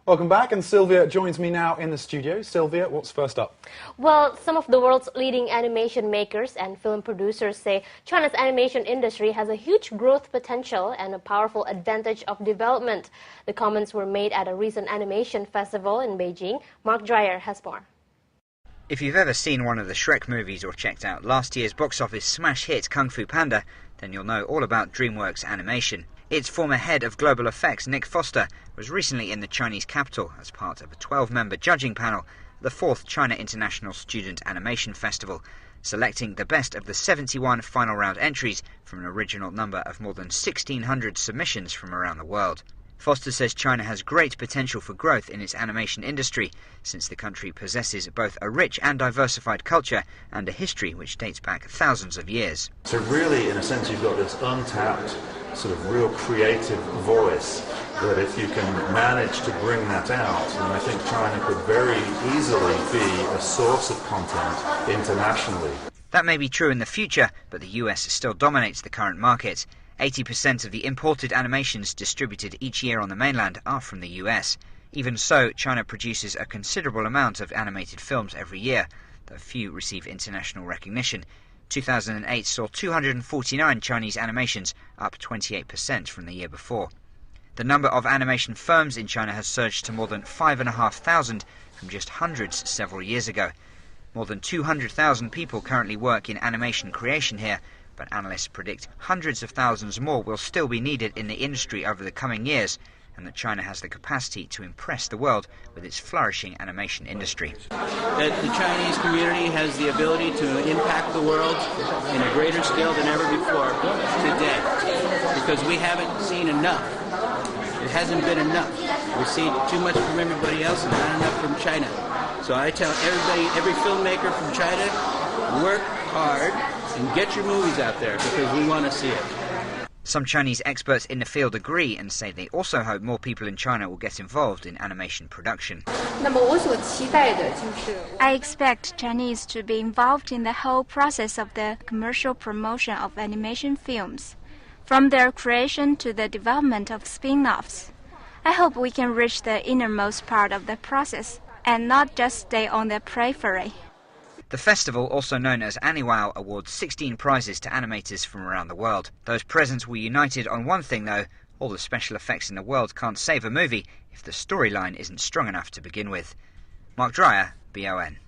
Welcome back, and Sylvia joins me now in the studio. Sylvia, what's first up? Well, some of the world's leading animation makers and film producers say China's animation industry has a huge growth potential and a powerful advantage of development. The comments were made at a recent animation festival in Beijing. Mark Dreyer has more. If you've ever seen one of the Shrek movies or checked out last year's box office smash hit Kung Fu Panda, then you'll know all about DreamWorks Animation. Its former head of global effects, Nick Foster, was recently in the Chinese capital as part of a 12-member judging panel at the 4th China International Student Animation Festival, selecting the best of the 71 final round entries from an original number of more than 1,600 submissions from around the world. Foster says China has great potential for growth in its animation industry, since the country possesses both a rich and diversified culture and a history which dates back thousands of years. So really, in a sense, you've got this untapped, sort of real creative voice that if you can manage to bring that out, then I think China could very easily be a source of content internationally. That may be true in the future, but the US still dominates the current market. 80% of the imported animations distributed each year on the mainland are from the US. Even so, China produces a considerable amount of animated films every year, though few receive international recognition. 2008 saw 249 Chinese animations, up 28% from the year before. The number of animation firms in China has surged to more than 5,500 from just hundreds several years ago. More than 200,000 people currently work in animation creation here, but analysts predict hundreds of thousands more will still be needed in the industry over the coming years, and that China has the capacity to impress the world with its flourishing animation industry. That the Chinese community has the ability to impact the world in a greater scale than ever before today, because we haven't seen enough. It hasn't been enough. We see too much from everybody else and not enough from China. So I tell everybody, every filmmaker from China, work hard and get your movies out there, because we want to see it. Some Chinese experts in the field agree and say they also hope more people in China will get involved in animation production. I expect Chinese to be involved in the whole process of the commercial promotion of animation films, from their creation to the development of spin-offs. I hope we can reach the innermost part of the process and not just stay on the periphery. The festival, also known as Aniwao, awards 16 prizes to animators from around the world. Those presents were united on one thing though: all the special effects in the world can't save a movie if the storyline isn't strong enough to begin with. Mark Dreyer, BON.